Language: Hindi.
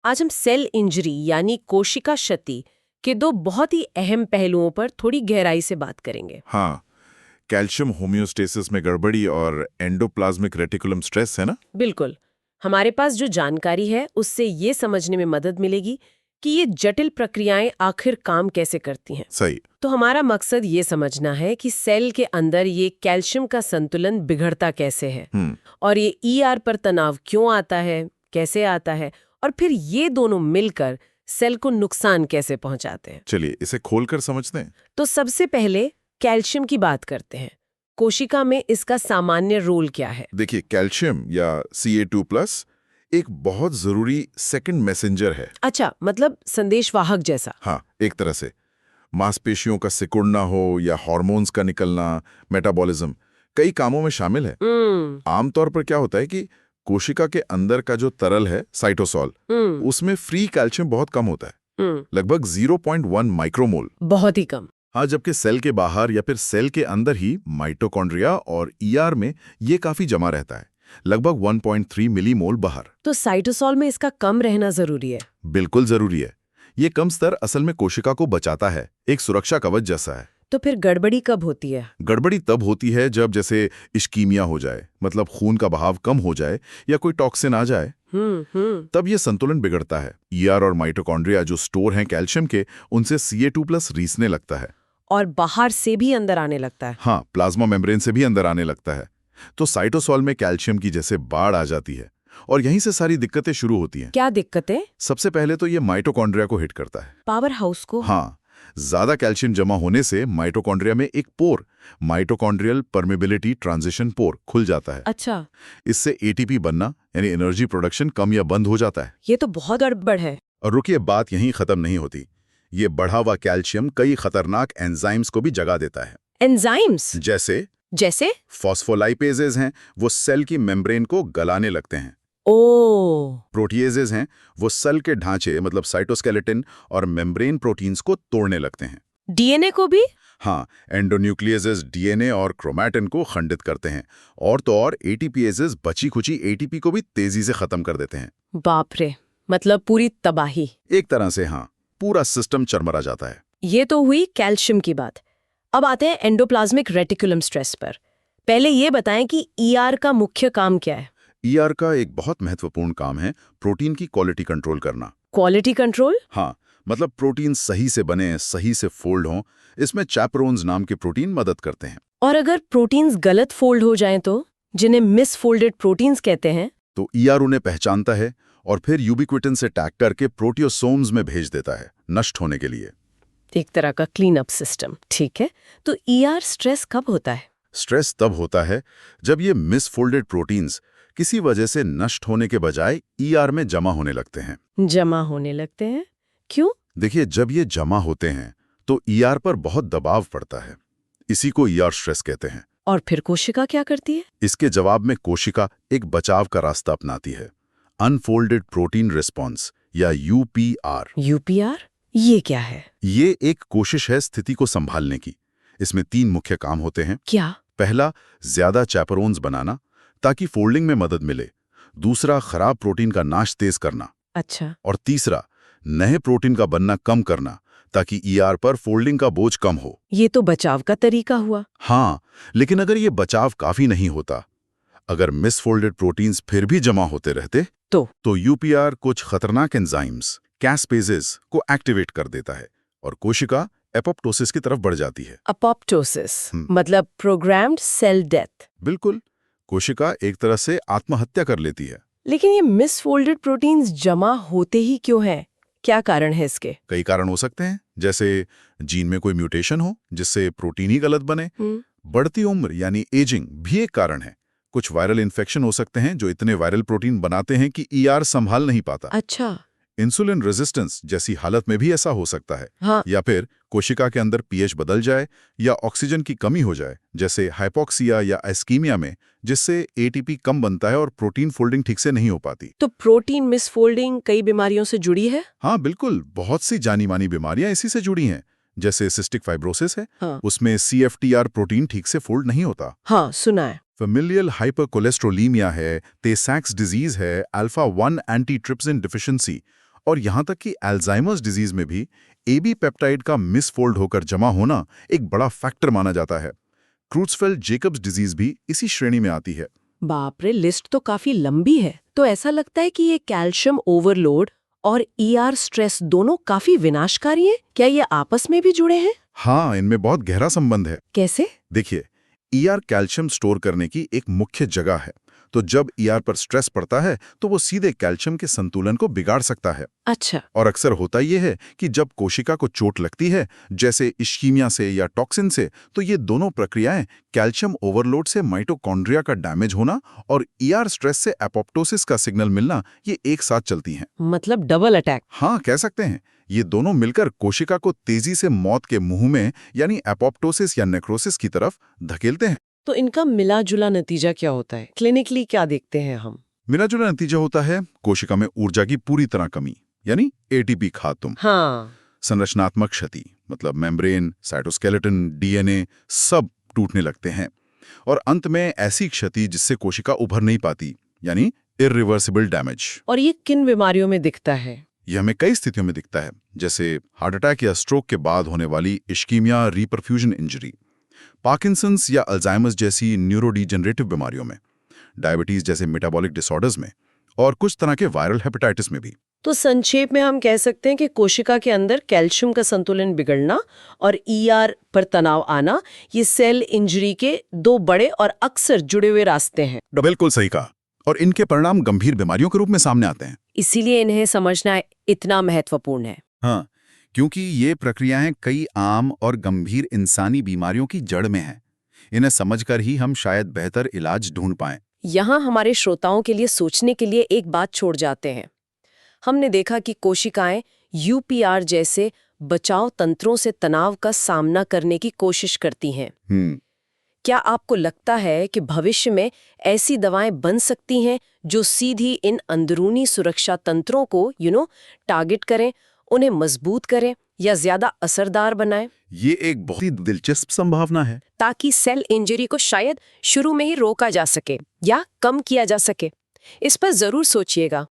आज हम सेल इंजरी यानी कोशिका क्षति के दो बहुत ही अहम पहलुओं पर थोड़ी गहराई से बात करेंगे। हाँ, कैल्शियम होम्योस्टेसिस में गड़बड़ी और एंडोप्लाज्मिक रेटिकुलम स्ट्रेस है ना। बिल्कुल। हमारे पास जो जानकारी है उससे ये समझने में मदद मिलेगी कि ये जटिल प्रक्रियाएं आखिर काम कैसे करती हैं। सही। तो हमारा मकसद ये समझना है कि सेल के अंदर ये कैल्शियम का संतुलन बिगड़ता कैसे है और ये ईआर पर तनाव क्यों आता है, कैसे आता है और फिर ये दोनों मिलकर सेल को नुकसान कैसे पहुंचाते हैं। चलिए इसे खोलकर समझते हैं। तो सबसे पहले कैल्शियम की बात करते हैं। कोशिका में इसका सामान्य रोल क्या है? देखिए, कैल्शियम या Ca2+ एक बहुत जरूरी सेकंड मैसेंजर है। अच्छा, मतलब संदेशवाहक जैसा। हाँ, एक तरह से मांसपेशियों का सिकुड़ना हो या हार्मोन्स का निकलना, मेटाबॉलिज्म कई कामों में शामिल है। आमतौर पर क्या होता है कि कोशिका के अंदर का जो तरल है साइटोसॉल, उसमें फ्री कैल्शियम बहुत कम होता है, लगभग 0.1 माइक्रोमोल। बहुत ही कम। हाँ, जबकि सेल के बाहर या फिर सेल के अंदर ही माइटोकॉन्ड्रिया और ईआर में ये काफी जमा रहता है, लगभग 1.3 मिलीमोल बाहर। तो साइटोसॉल में इसका कम रहना जरूरी है। बिल्कुल जरूरी है। ये कम स्तर असल में कोशिका को बचाता है, एक सुरक्षा कवच जैसा है। तो फिर गड़बड़ी कब होती है? गड़बड़ी तब होती है जब जैसे इश्कीमिया हो जाए, मतलब खून का बहाव कम हो जाए या कोई टॉक्सिन आ जाए। तब ये संतुलन बिगड़ता है। ईआर और माइटोकॉन्ड्रिया जो स्टोर हैं कैल्शियम के, उनसे Ca2+ रीसने लगता है और बाहर से भी अंदर आने लगता है। हाँ, प्लाज्मा मेम्ब्रेन से भी अंदर आने लगता है। तो साइटोसॉल में कैल्शियम की जैसे बाढ़ आ जाती है और यहीं से सारी दिक्कतें शुरू होती हैं। क्या दिक्कतें? सबसे पहले तो ये माइटोकॉन्ड्रिया को हिट करता है। पावर हाउस को? हाँ, ज्यादा कैल्शियम जमा होने से माइटोकॉन्ड्रिया में एक पोर, माइटोकॉन्ड्रियल परमेबिलिटी ट्रांजिशन पोर, खुल जाता है। अच्छा। इससे एटीपी बनना यानी एनर्जी प्रोडक्शन कम या बंद हो जाता है। ये तो बहुत गड़बड़ है। और रुकिए, बात यहीं खत्म नहीं होती। ये बढ़ा हुआ कैल्शियम कई खतरनाक एंजाइम्स को भी जगा देता है। एंजाइम्स? जैसे फॉस्फोलाइपेजेज हैं, वो सेल की मेम्ब्रेन को गलाने लगते हैं। प्रोटीएजेज हैं, वो सेल के ढांचे मतलब साइटोस्केलेटन और मेम्ब्रेन प्रोटीन्स को तोड़ने लगते हैं। डीएनए को भी? हाँ, एंडोन्यूक्लियसेस डीएनए और क्रोमैटिन को खंडित करते हैं और तो और एटीपीएजेस बची खुची एटीपी को भी तेजी से खत्म कर देते हैं। बाप रे, मतलब पूरी तबाही। एक तरह से हाँ, पूरा सिस्टम चरमरा जाता है। ये तो हुई कैल्शियम की बात। अब आते हैं एंडोप्लाज्मिक रेटिकुलम स्ट्रेस पर। पहले ये बताएं कि ईआर का मुख्य काम क्या है? ईआर का एक बहुत महत्वपूर्ण काम है प्रोटीन की क्वालिटी कंट्रोल करना। Quality control? हाँ, मतलब प्रोटीन सही से बने, सही से फोल्ड हों। इसमें चैपरोन्स नाम के प्रोटीन मदद करते हैं। और अगर प्रोटीन्स गलत फोल्ड हो जाएं तो, जिन्हें मिसफोल्डेड प्रोटीन्स कहते हैं, तो ईआर उन्हें पहचानता है और फिर यूबिक्विटिन से टैग करके प्रोटियोसोम्स में भेज देता है नष्ट होने के लिए। एक तरह का क्लीन अप सिस्टम। ठीक है, तो ईआर स्ट्रेस कब होता है? स्ट्रेस तब होता है जब ये मिसफोल्डेड प्रोटीन्स किसी वजह से नष्ट होने के बजाय ईआर में जमा होने लगते हैं। जमा होने लगते हैं? क्यों? देखिए, जब ये जमा होते हैं तो ईआर पर बहुत दबाव पड़ता है। इसी को ईआर स्ट्रेस कहते हैं। और फिर कोशिका क्या करती है? इसके जवाब में कोशिका एक बचाव का रास्ता अपनाती है, अनफोल्डेड प्रोटीन रिस्पॉन्स या यूपीआर। यूपीआर? ये क्या है? ये एक कोशिश है स्थिति को संभालने की। इसमें 3 मुख्य काम होते हैं। क्या? पहला, ज्यादा चैपरोन्स बनाना ताकि फोल्डिंग में मदद मिले। दूसरा, खराब प्रोटीन का नाश तेज करना। अच्छा। और तीसरा, नए प्रोटीन का बनना कम करना ताकि ईआर पर फोल्डिंग का बोझ कम हो। ये तो बचाव का तरीका हुआ। हाँ, लेकिन अगर ये बचाव काफी नहीं होता, अगर मिसफोल्डेड प्रोटीन्स फिर भी जमा होते रहते, तो यूपीआर कुछ खतरनाक एंजाइम्स कैस्पेजेस को एक्टिवेट कर देता है और कोशिका एपोप्टोसिस की तरफ बढ़ जाती है। एपोप्टोसिस मतलब प्रोग्राम्ड सेल डेथ। बिल्कुल, कोशिका एक तरह से आत्महत्या कर लेती है। लेकिन ये मिसफोल्डेड प्रोटीन्स जमा होते ही क्यों हैं? क्या कारण है इसके? कई कारण हो सकते हैं, जैसे जीन में कोई म्यूटेशन हो जिससे प्रोटीन ही गलत बने। बढ़ती उम्र यानी एजिंग भी एक कारण है। कुछ वायरल इन्फेक्शन हो सकते हैं जो इतने वायरल प्रोटीन बनाते हैं कि ईआर संभाल नहीं पाता। अच्छा। इंसुलिन रेजिस्टेंस जैसी हालत में भी ऐसा हो सकता है। हाँ। या फिर कोशिका के अंदर पीएच बदल जाए या ऑक्सीजन की कमी हो जाए, जैसे हाइपोक्सिया या एस्कीमिया में, जिससे एटीपी कम बनता है और प्रोटीन फोल्डिंग ठीक से नहीं हो पाती। तो प्रोटीन मिसफोल्डिंग कई बीमारियों से जुड़ी है? हाँ बिल्कुल, बहुत सी जानी मानी बीमारियां इसी से जुड़ी हैं। जैसे सिस्टिक फाइब्रोसिस है, हाँ। उसमें CFTR प्रोटीन ठीक से फोल्ड नहीं होता। हाँ, सुना है। फेमिलियल हाइपरकोलेस्ट्रोलीमिया है, टे सैक्स डिजीज है, अल्फा 1 एंटीट्रिप्सिन डिफिशिएंसी और यहाँ तक कि अल्जाइमर्स डिजीज में भी एबी पेप्टाइड का मिसफोल्ड होकर जमा होना एक बड़ा फैक्टर माना जाता है। क्रूट्सफेल्ड-जेकब्स डिजीज भी इसी श्रेणी में आती है। बाप रे, लिस्ट तो काफी लंबी है। तो ऐसा लगता है कि ये कैल्शियम ओवरलोड और ईआर स्ट्रेस दोनों काफी विनाशकारी हैं। क्या ये आपस में भी जुड़े हैं? हाँ, इनमें बहुत गहरा संबंध है। कैसे? देखिए, ईआर कैल्शियम स्टोर करने की एक मुख्य जगह है, तो जब ईआर पर स्ट्रेस पड़ता है तो वो सीधे कैल्शियम के संतुलन को बिगाड़ सकता है। अच्छा। और अक्सर होता ये है कि जब कोशिका को चोट लगती है, जैसे इश्कीमिया से या टॉक्सिन से, तो ये दोनों प्रक्रियाएं कैल्शियम ओवरलोड से माइटोकॉन्ड्रिया का डैमेज होना और ईआर स्ट्रेस से एपोप्टोसिस का सिग्नल मिलना, ये एक साथ चलती हैं। मतलब डबल अटैक। हाँ, कह सकते हैं। ये दोनों मिलकर कोशिका को तेजी से मौत के मुंह में यानी एपोप्टोसिस या नेक्रोसिस की तरफ धकेलते हैं। तो इनका मिला जुला नतीजा क्या होता है? क्लिनिकली क्या देखते हैं हम? मिला जुला नतीजा होता है कोशिका में ऊर्जा की पूरी तरह कमी, यानी एटीपी खात्म। हाँ। संरचनात्मक क्षति, मतलब मेम्ब्रेन, साइटोस्केलेटन, डीएनए सब टूटने लगते हैं। और अंत में ऐसी क्षति जिससे कोशिका उभर नहीं पाती, यानी इरिवर्सिबल डैमेज। और ये किन बीमारियों में दिखता है? ये हमें कई स्थितियों में दिखता है, जैसे हार्ट अटैक या स्ट्रोक के बाद होने वाली इश्कीमिया रीपरफ्यूजन इंजरी, पार्किंसंस या अल्जाइमर्स जैसी न्यूरोडीजेनरेटिव बीमारियों में, डायबिटीज जैसे मेटाबॉलिक डिसऑर्डर्स में, और कुछ तरह के वायरल हेपेटाइटिस में भी। तो संक्षेप में हम कह सकते हैं कि कोशिका के अंदर कैल्शियम का संतुलन बिगड़ना और ईआर पर तनाव आना, ये सेल इंजरी के दो बड़े और अक्सर जुड़े हुए रास्ते हैं। बिल्कुल सही कहा। और इनके परिणाम गंभीर बीमारियों के रूप में सामने आते हैं। इसीलिए इन्हें समझना इतना महत्वपूर्ण है। हाँ, क्योंकि ये प्रक्रियाएं कई आम और गंभीर इंसानी बीमारियों की जड़ में हैं। इन्हें समझकर ही हम शायद बेहतर इलाज ढूंढ पाएं। यहाँ हमारे श्रोताओं के लिए सोचने के लिए एक बात छोड़ जाते हैं। हमने देखा कि कोशिकाएं यूपीआर जैसे बचाव तंत्रों से तनाव का सामना करने की कोशिश करती हैं। क्या आपको लगता है कि भविष्य में ऐसी दवाएं बन सकती हैं जो सीधी इन अंदरूनी सुरक्षा तंत्रों को टारगेट करें, उन्हें मजबूत करें या ज्यादा असरदार बनाएं? ये एक बहुत ही दिलचस्प संभावना है, ताकि सेल इंजरी को शायद शुरू में ही रोका जा सके या कम किया जा सके। इस पर जरूर सोचिएगा।